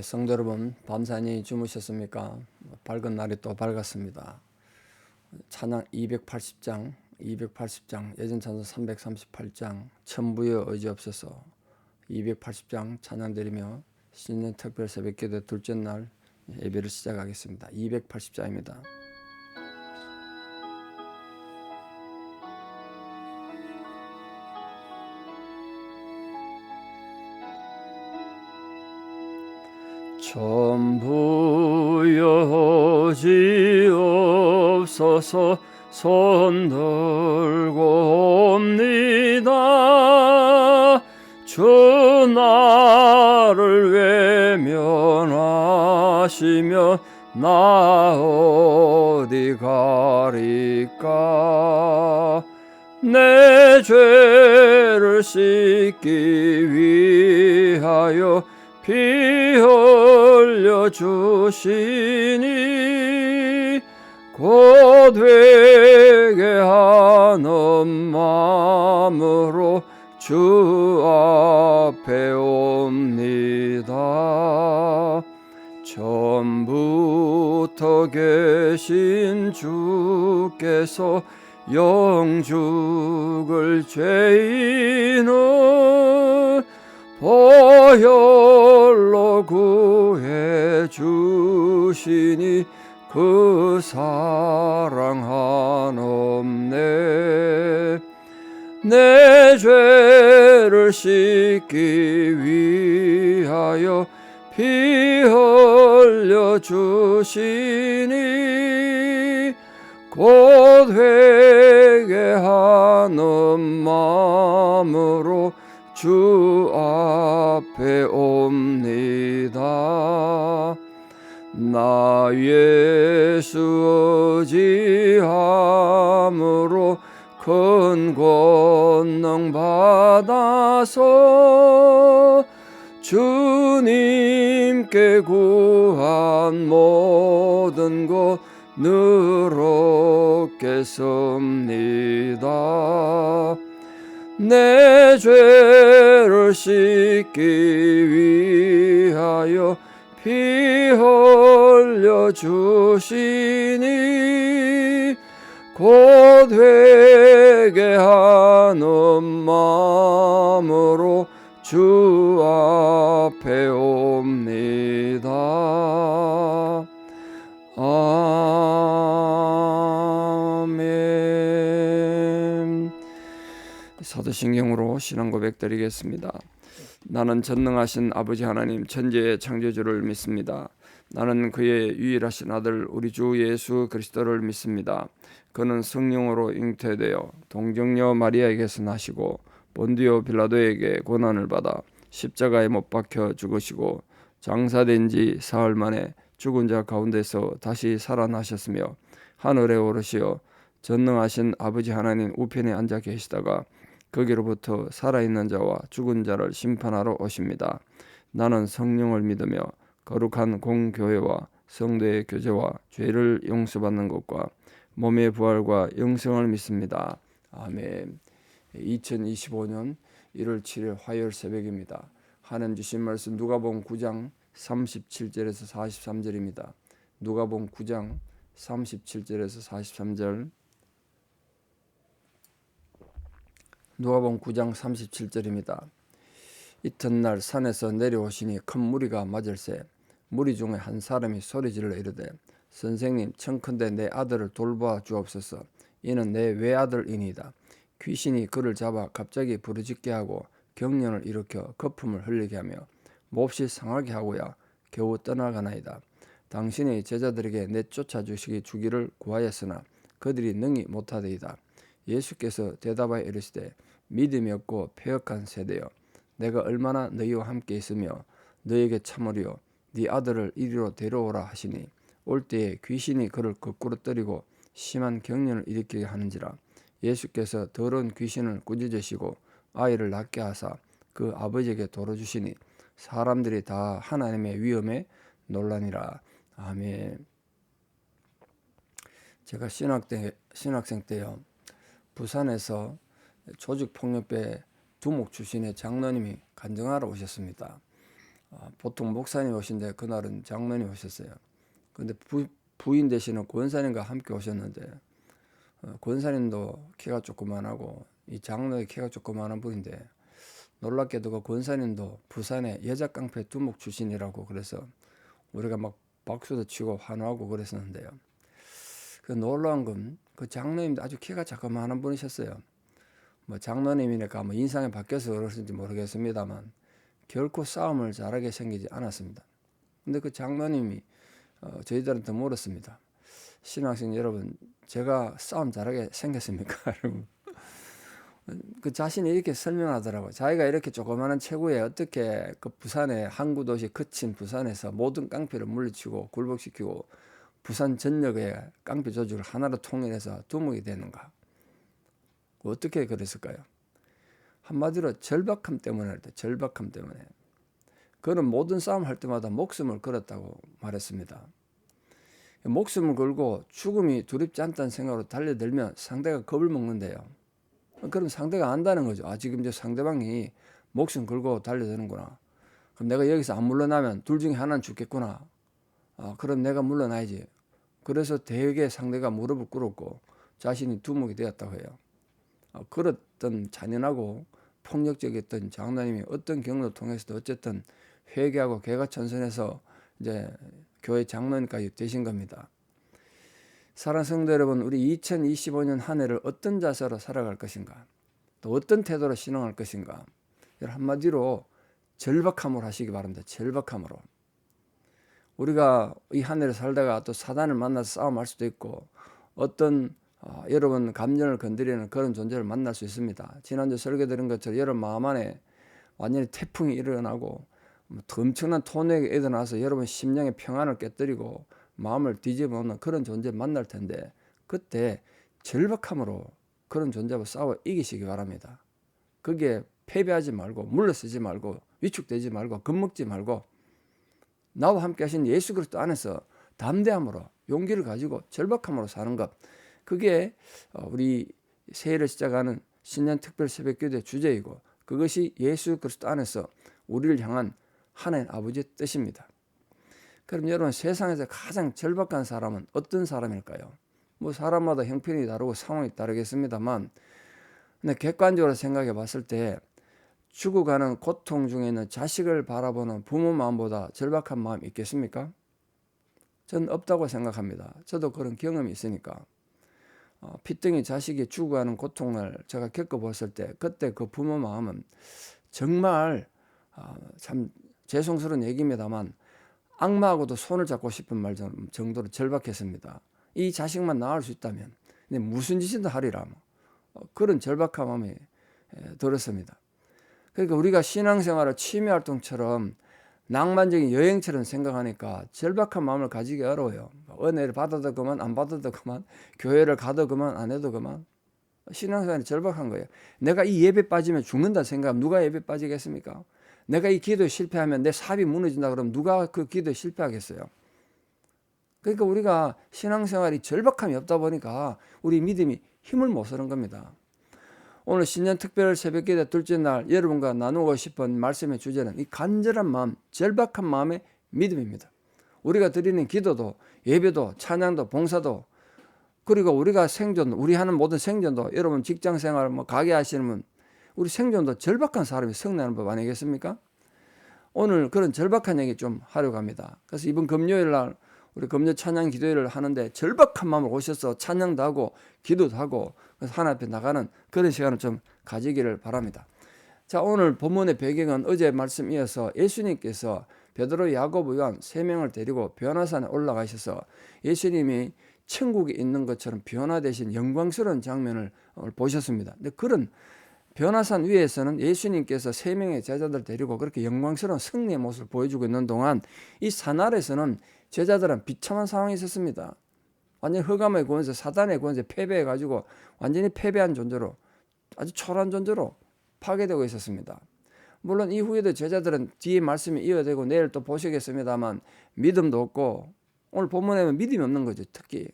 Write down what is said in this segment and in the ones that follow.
성도 여러분, 밤사이 주무셨습니까? 밝은 날이 또 밝았습니다. 찬양 280장, 예전 찬송 338장, 천부여 의지없어서 280장 찬양드리며 신년 특별 새벽기도 둘째 날 예배를 시작하겠습니다. 280장입니다. 천부여 의지없어서 손 들고 옵니다. 주 나를 외면하시면 나 어디 가리까. 내 죄를 씻기 위하여 피 흘려 주시니 곧 회개하는 마음으로 주 앞에 옵니다. 처음부터 계신 주께서 영죽을 죄인은 보혈로 구해 주시니 그 사랑 한없네. 내 죄를 씻기 위하여 피 흘려 주시니 곧 회개하는 마음으로 주 앞에 옵니다. 나 예수 의지함으로 큰 권능 받아서 주님께 구한 모든 것 늘 얻겠습니다. 내 죄를 씻기 위하여 피 흘려 주시니 곧 회개하는 마음으로 주 앞에 옵니다. 아멘. 사도신경으로 신앙 고백 드리겠습니다. 나는 전능하신 아버지 하나님 천지의 창조주를 믿습니다. 나는 그의 유일하신 아들 우리 주 예수 그리스도를 믿습니다. 그는 성령으로 잉태되어 동정녀 마리아에게서 나시고 본디오 빌라도에게 고난을 받아 십자가에 못 박혀 죽으시고 장사된 지 사흘 만에 죽은 자 가운데서 다시 살아나셨으며 하늘에 오르시어 전능하신 아버지 하나님 우편에 앉아 계시다가 거기로부터 살아있는 자와 죽은 자를 심판하러 오십니다. 나는 성령을 믿으며 거룩한 공교회와 성도의 교제와 죄를 용서받는 것과 몸의 부활과 영생을 믿습니다. 아멘. 2025년 1월 7일 화요일 새벽입니다. 하나님 주신 말씀 누가복음 9장 37절에서 43절입니다. 누가복음 9장 37절에서 43절. 누가복음 9장 37절입니다. 이튿날 산에서 내려오시니 큰 무리가 맞을새 무리 중에 한 사람이 소리질러 이르되 선생님 청컨대 내 아들을 돌보아 주옵소서. 이는 내 외아들이니이다. 귀신이 그를 잡아 갑자기 부르짖게 하고 경련을 일으켜 거품을 흘리게 하며 몹시 상하게 하고야 겨우 떠나가나이다. 당신의 제자들에게 내쫓아 주기를 구하였으나 그들이 능히 못하더이다. 예수께서 대답하여 이르시되 믿음이 없고 패역한 세대여, 내가 얼마나 너희와 함께 있으며 너희에게 참으리요. 네 아들을 이리로 데려오라 하시니 올 때에 귀신이 그를 거꾸로 때리고 심한 경련을 일으키게 하는지라. 예수께서 더러운 귀신을 꾸짖으시고 아이를 낫게 하사 그 아버지에게 돌어주시니 사람들이 다 하나님의 위엄에 놀라니라. 아멘. 제가 신학생 때요, 부산에서 조직폭력배 두목 출신의 장로님이 간증하러 오셨습니다. 보통 목사님 오신데 그날은 장로님 오셨어요. 근데 부인 되시는 권사님과 함께 오셨는데 권사님도 키가 조그만하고 이 장로의 키가 조그만한 분인데 놀랍게도 그 권사님도 부산의 여자 깡패 두목 출신이라고 그래서 우리가 막 박수도 치고 환호하고 그랬었는데요. 그 놀라운 건 그 장로님도 아주 키가 자그마한 분이셨어요. 뭐 장로님이니까 뭐 인상이 바뀌어서 그러신지 모르겠습니다만 결코 싸움을 잘하게 생기지 않았습니다. 근데 그 장로님이 저희들한테 물었습니다. 신학생 여러분, 제가 싸움 잘하게 생겼습니까? 그 자신이 이렇게 설명하더라고요. 자기가 이렇게 조그마한 체구에 어떻게 그 부산의 항구 도시 거친 부산에서 모든 깡패를 물리치고 굴복시키고 부산 전역의 깡패 조직을 하나로 통일해서 두목이 되는가? 어떻게 그랬을까요? 한마디로 절박함 때문에 절박함 때문에. 그는 모든 싸움 할 때마다 목숨을 걸었다고 말했습니다. 목숨을 걸고 죽음이 두렵지 않다는 생각으로 달려들면 상대가 겁을 먹는데요. 그럼 상대가 안다는 거죠. 지금 이제 상대방이 목숨 걸고 달려드는구나. 그럼 내가 여기서 안 물러나면 둘 중에 하나는 죽겠구나. 그럼 내가 물러나야지. 그래서 대개 상대가 무릎을 꿇었고 자신이 두목이 되었다고 해요. 그랬던 잔인하고 폭력적이었던 장로님이 어떤 경로를 통해서도 어쨌든 회개하고 개가천선해서 이제 교회 장로님까지 되신 겁니다. 사랑하는 성도 여러분, 우리 2025년 한 해를 어떤 자세로 살아갈 것인가, 또 어떤 태도로 신앙할 것인가, 한마디로 절박함으로 하시기 바랍니다. 절박함으로. 우리가 이 한 해를 살다가 또 사단을 만나서 싸움할 수도 있고 어떤 여러분 감정을 건드리는 그런 존재를 만날 수 있습니다. 지난주 설교 드린 것처럼 여러분 마음 안에 완전히 태풍이 일어나고 엄청난 토내가 일어나서 여러분 심령의 평안을 깨뜨리고 마음을 뒤집어 놓는 그런 존재를 만날 텐데 그때 절박함으로 그런 존재와 싸워 이기시기 바랍니다. 거기에 패배하지 말고 물러서지 말고 위축되지 말고 겁먹지 말고 나와 함께 하신 예수 그리스도 안에서 담대함으로 용기를 가지고 절박함으로 사는 것, 그게 우리 새해를 시작하는 신년 특별 새벽기도의 주제이고 그것이 예수 그리스도 안에서 우리를 향한 하나님 아버지의 뜻입니다. 그럼 여러분, 세상에서 가장 절박한 사람은 어떤 사람일까요? 뭐 사람마다 형편이 다르고 상황이 다르겠습니다만 근데 객관적으로 생각해 봤을 때 죽어가는 고통 중에 있는 자식을 바라보는 부모 마음보다 절박한 마음이 있겠습니까? 저는 없다고 생각합니다. 저도 그런 경험이 있으니까. 피덩이 자식이 죽어가는 고통을 제가 겪어봤을 때 그때 그 부모 마음은 정말 참 죄송스러운 얘기입니다만 악마하고도 손을 잡고 싶은 말 정도로 절박했습니다. 이 자식만 낳을 수 있다면 무슨 짓이든 하리라. 그런 절박한 마음이 들었습니다. 그러니까 우리가 신앙생활을 취미활동처럼 낭만적인 여행처럼 생각하니까 절박한 마음을 가지기 어려워요. 은혜를 받아도 그만 안 받아도 그만, 교회를 가도 그만 안 해도 그만. 신앙생활이 절박한 거예요. 내가 이 예배 빠지면 죽는다 생각하면 누가 예배 빠지겠습니까? 내가 이 기도에 실패하면 내 사업이 무너진다 그러면 누가 그 기도에 실패하겠어요? 그러니까 우리가 신앙생활이 절박함이 없다 보니까 우리 믿음이 힘을 못 쓰는 겁니다. 오늘 신년 특별 새벽기도 둘째 날 여러분과 나누고 싶은 말씀의 주제는 이 간절한 마음, 절박한 마음의 믿음입니다. 우리가 드리는 기도도 예배도 찬양도 봉사도 그리고 우리가 생존, 우리 하는 모든 생존도 여러분 직장생활 뭐 가게 하시는 분 우리 생존도 절박한 사람이 승리하는 법 아니겠습니까? 오늘 그런 절박한 얘기 좀 하려고 합니다. 그래서 이번 금요일 날 우리 금요 찬양 기도회를 하는데 절박한 마음으로 오셔서 찬양도 하고 기도도 하고 그래서 하나님 앞에 나가는 그런 시간을 좀 가지기를 바랍니다. 자, 오늘 본문의 배경은 어제 말씀 이어서 예수님께서 베드로, 야고보, 요한 3명을 데리고 변화산에 올라가셔서 예수님이 천국에 있는 것처럼 변화되신 영광스러운 장면을 보셨습니다. 근데 그런 변화산 위에서는 예수님께서 3명의 제자들 데리고 그렇게 영광스러운 승리의 모습을 보여주고 있는 동안 이 산 아래서는 제자들은 비참한 상황이 있었습니다. 완전히 흑암의 권세, 사단의 권세 패배해가지고 완전히 패배한 존재로 아주 초라한 존재로 파괴되고 있었습니다. 물론 이후에도 제자들은 뒤에 말씀이 이어되고 내일 또 보시겠습니다만 믿음도 없고 오늘 본문에는 믿음이 없는 거죠. 특히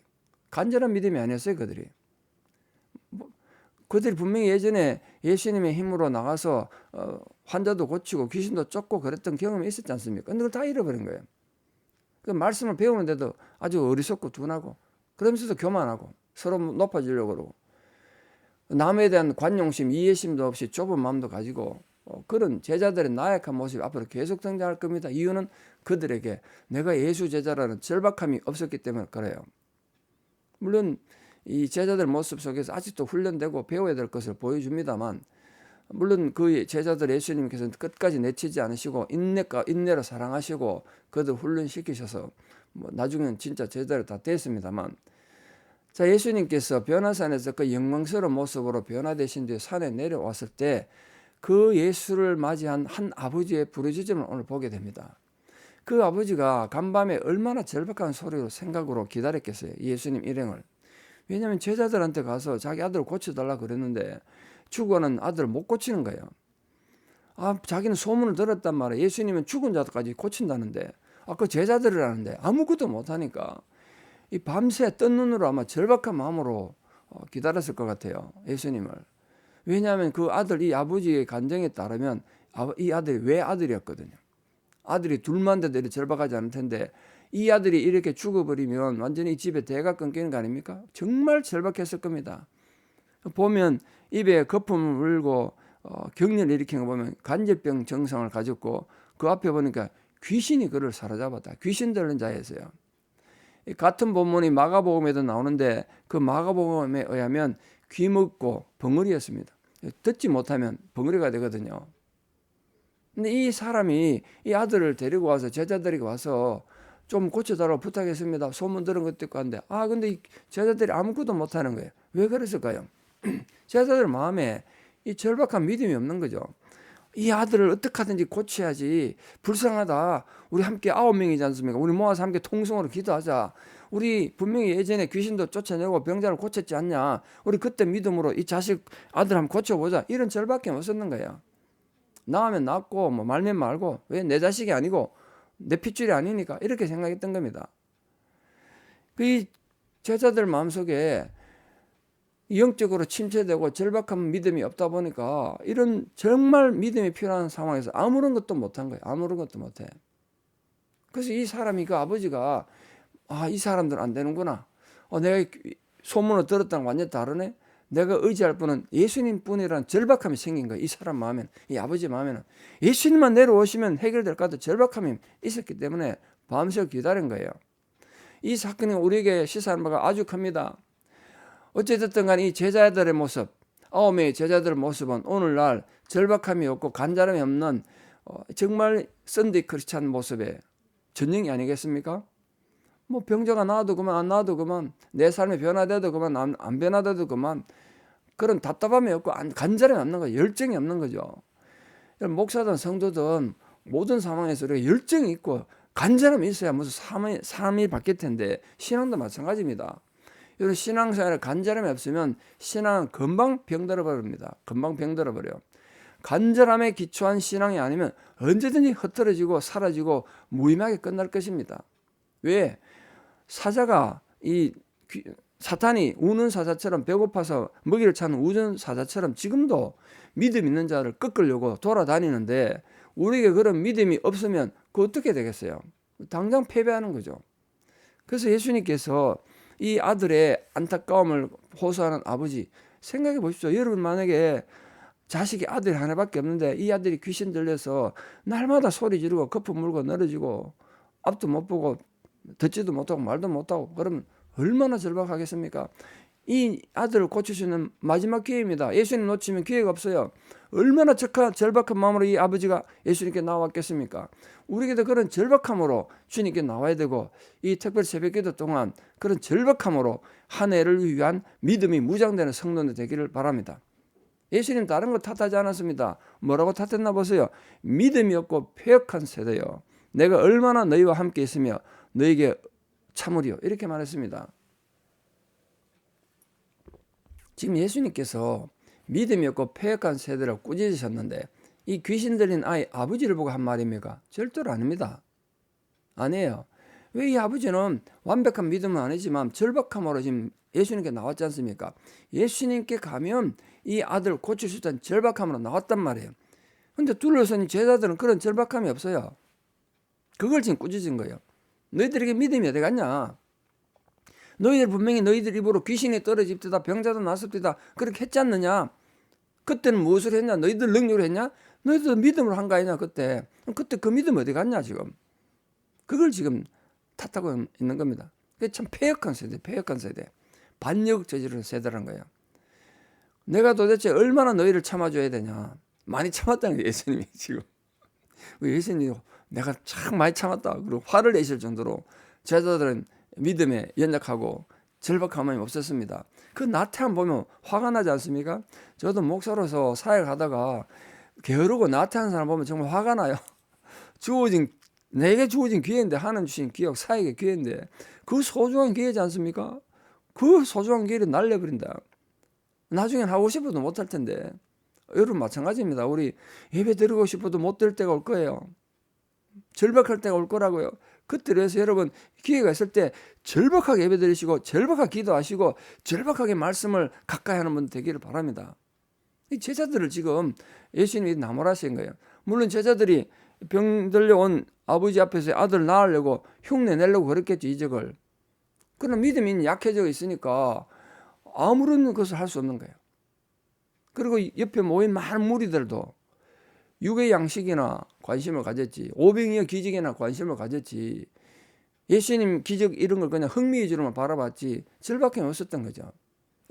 간절한 믿음이 아니었어요. 그들이 그들이 분명히 예전에 예수님의 힘으로 나가서 환자도 고치고 귀신도 쫓고 그랬던 경험이 있었지 않습니까? 근데 그걸 다 잃어버린 거예요. 그 말씀을 배우는데도 아주 어리석고 둔하고 그러면서도 교만하고 서로 높아지려고 그러고 남에 대한 관용심, 이해심도 없이 좁은 마음도 가지고 그런 제자들의 나약한 모습이 앞으로 계속 등장할 겁니다. 이유는 그들에게 내가 예수 제자라는 절박함이 없었기 때문에 그래요. 물론 이 제자들 모습 속에서 아직도 훈련되고 배워야 될 것을 보여줍니다만 물론 그 제자들 예수님께서는 끝까지 내치지 않으시고 인내로 사랑하시고 그들 훈련시키셔서 나중에는 진짜 제자들 다 됐습니다만 자, 예수님께서 변화산에서 그 영광스러운 모습으로 변화되신 뒤에 산에 내려왔을 때 그 예수를 맞이한 한 아버지의 부르짖음을 오늘 보게 됩니다. 그 아버지가 간밤에 얼마나 절박한 소리로 생각으로 기다렸겠어요. 예수님 일행을. 왜냐하면 제자들한테 가서 자기 아들을 고쳐달라고 그랬는데 죽어가는 아들을 못 고치는 거예요. 자기는 소문을 들었단 말이에요. 예수님은 죽은 자들까지 고친다는데 그 제자들이라는데 아무것도 못하니까 이 밤새 뜬 눈으로 아마 절박한 마음으로 기다렸을 것 같아요. 예수님을. 왜냐하면 그 아들, 이 아버지의 간증에 따르면 이 아들이 외아들이었거든요. 아들이 둘만 돼도 이렇게 절박하지 않을 텐데 이 아들이 이렇게 죽어버리면 완전히 이 집에 대가 끊기는 거 아닙니까? 정말 절박했을 겁니다. 보면 입에 거품을 물고 격렬을 일으킨 거 보면 간질병 증상을 가졌고 그 앞에 보니까 귀신이 그를 사로잡았다. 귀신 들린 자였어요. 같은 본문이 마가복음에도 나오는데 그 마가복음에 의하면 귀먹고 벙어리였습니다. 듣지 못하면 벙어리가 되거든요. 근데 이 사람이 이 아들을 데리고 와서 제자들에게 와서 좀 고쳐달라고 부탁했습니다. 소문 들은 것도 있고 한데 근데 이 제자들이 아무것도 못하는 거예요. 왜 그랬을까요? 제자들 마음에 이 절박한 믿음이 없는 거죠. 이 아들을 어떻게 하든지 고쳐야지. 불쌍하다. 우리 함께 9명이지 않습니까? 우리 모아서 함께 통성으로 기도하자. 우리 분명히 예전에 귀신도 쫓아내고 병자를 고쳤지 않냐. 우리 그때 믿음으로 이 자식 아들 한번 고쳐보자. 이런 절박함이 없었는 거예요. 나으면 낫고 말면 말고 왜 내 자식이 아니고 내 핏줄이 아니니까 이렇게 생각했던 겁니다. 이 제자들 마음속에 영적으로 침체되고 절박한 믿음이 없다 보니까 이런 정말 믿음이 필요한 상황에서 아무런 것도 못한 거예요. 아무런 것도 못해. 그래서 이 사람이 그 아버지가 이 사람들 안 되는구나. 내가 소문을 들었다는 완전히 다르네. 내가 의지할 분은 예수님 뿐이라는 절박함이 생긴 거예요. 이 사람 마음에는, 이 아버지 마음에는 예수님만 내려오시면 해결될 것 같은 절박함이 있었기 때문에 밤새 기다린 거예요. 이 사건이 우리에게 시사하는 바가 아주 큽니다. 어찌됐든 간에 이 제자들의 모습, 9명의 제자들의 모습은 오늘날 절박함이 없고 간절함이 없는 정말 썬데이 크리스찬 모습의 전형이 아니겠습니까? 병자가 나아도 그만 안 나아도 그만 내 삶이 변화돼도 그만 안 변화돼도 그만 그런 답답함이 없고 간절함이 없는 거죠. 열정이 없는 거죠. 목사든 성도든 모든 상황에서 우리가 열정이 있고 간절함이 있어야 무슨 삶이 바뀔 텐데 신앙도 마찬가지입니다. 이런 신앙생활에 간절함이 없으면 신앙은 금방 병들어 버립니다. 금방 병들어 버려요. 간절함에 기초한 신앙이 아니면 언제든지 흩어지고 사라지고 무의미하게 끝날 것입니다. 왜? 사자가 사탄이 우는 사자처럼 배고파서 먹이를 찾는 우는 사자처럼 지금도 믿음 있는 자를 꺾으려고 돌아다니는데 우리에게 그런 믿음이 없으면 그 어떻게 되겠어요? 당장 패배하는 거죠. 그래서 예수님께서 이 아들의 안타까움을 호소하는 아버지 생각해 보십시오. 여러분 만약에 자식이 아들이 하나밖에 없는데 이 아들이 귀신 들려서 날마다 소리 지르고 거품 물고 늘어지고 앞도 못 보고 듣지도 못하고 말도 못하고 그러면 얼마나 절박하겠습니까? 이 아들을 고칠 수 있는 마지막 기회입니다. 예수님 놓치면 기회가 없어요. 얼마나 절박한 마음으로 이 아버지가 예수님께 나왔겠습니까? 우리에게도 그런 절박함으로 주님께 나와야 되고 이 특별 새벽기도 동안 그런 절박함으로 한 해를 위한 믿음이 무장되는 성도들 되기를 바랍니다. 예수님 다른 거 탓하지 않았습니다. 뭐라고 탓했나 보세요. 믿음이 없고 패역한 세대요. 내가 얼마나 너희와 함께 있으며 너에게 참으리요. 이렇게 말했습니다. 지금 예수님께서 믿음이 없고 패역한 세대를 꾸짖으셨는데 이 귀신 들린 아버지를 보고 한 말입니까? 절대로 아닙니다. 아니에요. 왜 이 아버지는 완벽한 믿음은 아니지만 절박함으로 지금 예수님께 나왔지 않습니까? 예수님께 가면 이 아들 고칠 수 있다는 절박함으로 나왔단 말이에요. 근데 둘러선 제자들은 그런 절박함이 없어요. 그걸 지금 꾸짖은 거예요. 너희들에게 믿음이 어디 갔냐? 너희들 분명히 너희들 입으로 귀신이 떨어집디다, 병자도 났습디다, 그렇게 했지 않느냐? 그때는 무엇을 했냐? 너희들 능력으로 했냐? 너희들 믿음으로 한 거 아니냐? 그때 그 믿음 어디 갔냐 지금? 그걸 지금 탓하고 있는 겁니다. 그게 참 패역한 세대, 반역 저지르는 세대란 거예요. 내가 도대체 얼마나 너희를 참아줘야 되냐? 많이 참았다는 거예요, 예수님이 지금. 예수님이 내가 참 많이 참았다. 그리고 화를 내실 정도로 제자들은 믿음에 연약하고 절박함이 없었습니다. 그 나태함 보면 화가 나지 않습니까? 저도 목사로서 사역하다가 게으르고 나태한 사람 보면 정말 화가 나요. 내게 주어진 기회인데, 하나님 주신 기억, 사역의 기회인데 그 소중한 기회지 않습니까? 그 소중한 기회를 날려버린다. 나중엔 하고 싶어도 못할 텐데. 여러분 마찬가지입니다. 우리 예배 드리고 싶어도 못 될 때가 올 거예요. 절박할 때가 올 거라고요. 그때에서 여러분 기회가 있을 때 절박하게 예배 드리시고 절박하게 기도하시고 절박하게 말씀을 가까이 하는 분 되기를 바랍니다. 이 제자들을 지금 예수님이 나무라신 거예요. 물론 제자들이 병 들려온 아버지 앞에서 아들 낳으려고 흉내 내려고 그랬겠죠, 이적을. 그러나 믿음이 약해져 있으니까 아무런 것을 할 수 없는 거예요. 그리고 옆에 모인 많은 무리들도 육의 양식이나 관심을 가졌지, 오병이어 기적이나 관심을 가졌지, 예수님 기적 이런 걸 그냥 흥미 위주로만 바라봤지 절박함이 없었던 거죠.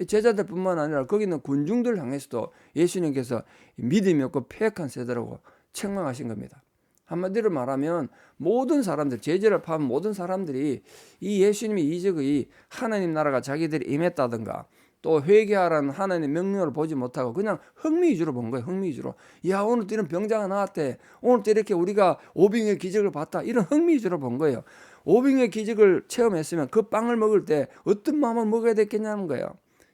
제자들뿐만 아니라 거기 있는 군중들 향해서도 예수님께서 믿음이 없고 패역한 세대라고 책망하신 겁니다. 한마디로 말하면 모든 사람들, 제자를 포함한 모든 사람들이 이 예수님의 이적의 하나님 나라가 자기들이 임했다든가 또 회개하라는 하나님의 명령을 보지 못하고 그냥 흥미 위주로 본 거예요. 흥미 위주로. 야, 오늘 또 이런 병자가 나왔대. 오늘 또 이렇게 우리가 오병의 기적을 봤다. 이런 흥미 위주로 본 거예요. 오병의 기적을 체험했으면 그 빵을 먹을 때 어떤 마음을 먹어야 됐겠냐는 거예요.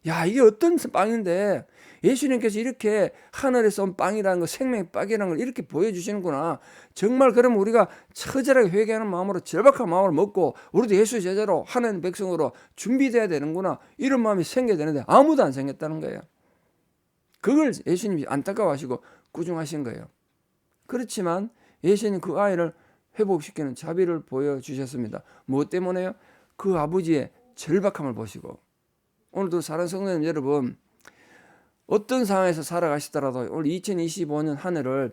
야, 이게 어떤 빵인데 예수님께서 이렇게 하늘에서 온 빵이라는 거, 생명의 빵이라는 걸 이렇게 보여주시는구나. 정말 그러면 우리가 처절하게 회개하는 마음으로, 절박한 마음으로 먹고 우리도 예수 제자로 하나님 백성으로 준비돼야 되는구나. 이런 마음이 생겨야 되는데 아무도 안 생겼다는 거예요. 그걸 예수님이 안타까워하시고 꾸중하신 거예요. 그렇지만 예수님 그 아이를 회복시키는 자비를 보여주셨습니다. 무엇 때문에요? 그 아버지의 절박함을 보시고. 오늘도 사랑하는 성도님 여러분, 어떤 상황에서 살아가시더라도 오늘 2025년 한 해를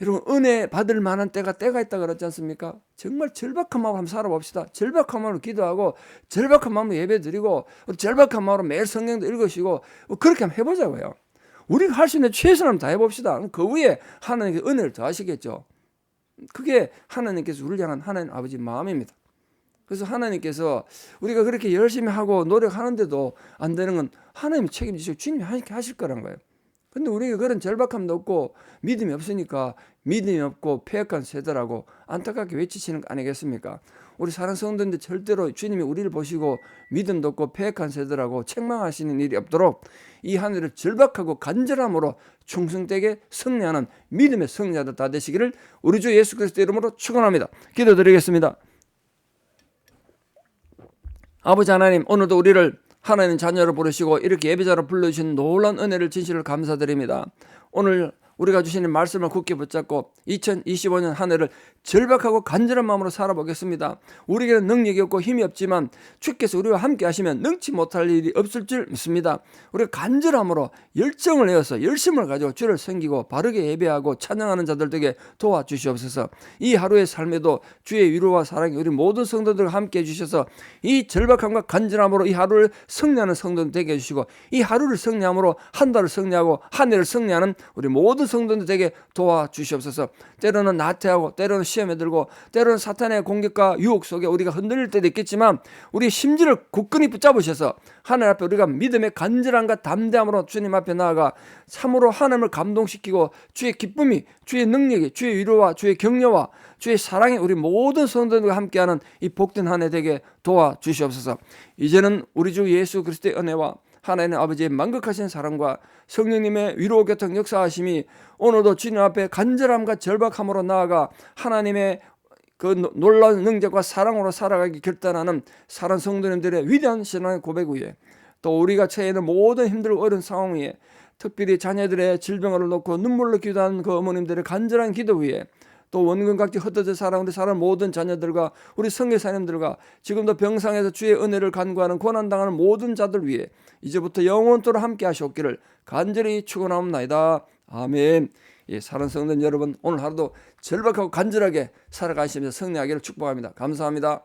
여러분 은혜 받을 만한 때가 있다 그랬지 않습니까? 정말 절박한 마음으로 한번 살아봅시다. 절박한 마음으로 기도하고 절박한 마음으로 예배드리고 절박한 마음으로 매일 성경도 읽으시고 그렇게 한번 해보자고요. 우리가 할 수 있는 최선을 한번 다 해봅시다. 그 위에 하나님께 은혜를 더하시겠죠. 그게 하나님께서 우리를 향한 하나님 아버지 마음입니다. 그래서 하나님께서 우리가 그렇게 열심히 하고 노력하는데도 안 되는 건 하나님이 책임지시고 주님이 하실 거란 거예요. 근데 우리가 그런 절박함도 없고 믿음이 없으니까 믿음이 없고 패역한 세대라고 안타깝게 외치시는 거 아니겠습니까? 우리 사랑하는 성도인데 절대로 주님이 우리를 보시고 믿음도 없고 패역한 세대라고 책망하시는 일이 없도록 이 하늘을 절박하고 간절함으로 충성되게 승리하는 믿음의 승리자들 다 되시기를 우리 주 예수 그리스도 이름으로 축원합니다. 기도드리겠습니다. 아버지 하나님, 오늘도 우리를 하나님 자녀로 부르시고 이렇게 예배자로 불러주신 놀라운 은혜를 진실로 감사드립니다. 오늘 우리가 주시는 말씀을 굳게 붙잡고 2025년 한 해를 절박하고 간절한 마음으로 살아보겠습니다. 우리에게는 능력이 없고 힘이 없지만 주께서 우리와 함께 하시면 능치 못할 일이 없을 줄 믿습니다. 우리가 간절함으로 열정을 내어서 열심을 가지고 주를 섬기고 바르게 예배하고 찬양하는 자들 되게 도와주시옵소서. 이 하루의 삶에도 주의 위로와 사랑이 우리 모든 성도들과 함께 해주셔서 이 절박함과 간절함으로 이 하루를 승리하는 성도들 되게 해주시고 이 하루를 승리함으로 한 달을 승리하고 한 해를 승리하는 우리 모든 성도들 되게 도와주시옵소서. 때로는 나태하고 때로는 시험에 들고 때로는 사탄의 공격과 유혹 속에 우리가 흔들릴 때도 있겠지만 우리 심지를 굳건히 붙잡으셔서 하나님 앞에 우리가 믿음의 간절함과 담대함으로 주님 앞에 나아가 참으로 하나님을 감동시키고 주의 기쁨이, 주의 능력이, 주의 위로와 주의 격려와 주의 사랑이 우리 모든 성도들과 함께하는 이 복된 한 해 되게 도와주시옵소서. 이제는 우리 주 예수 그리스도의 은혜와 하나님 아버지의 만극하신 사랑과 성령님의 위로 교통 역사하심이 오늘도 주님 앞에 간절함과 절박함으로 나아가 하나님의 그 놀라운 능력과 사랑으로 살아가기 결단하는 사랑 성도님들의 위대한 신앙의 고백 위에, 또 우리가 처해 있는 모든 힘들고 어려운 상황 위에, 특별히 자녀들의 질병을 놓고 눈물로 기도하는 그 어머님들의 간절한 기도 위에, 또 원근각지 흩어져 살아가는 모든 자녀들과 우리 선교사님들과 지금도 병상에서 주의 은혜를 간구하는 고난당하는 모든 자들 위에 이제부터 영원토록 함께 하시옵기를 간절히 축원하옵나이다. 아멘. 예, 사랑하는 성도님 여러분, 오늘 하루도 절박하고 간절하게 살아가시면서 승리하기를 축복합니다. 감사합니다.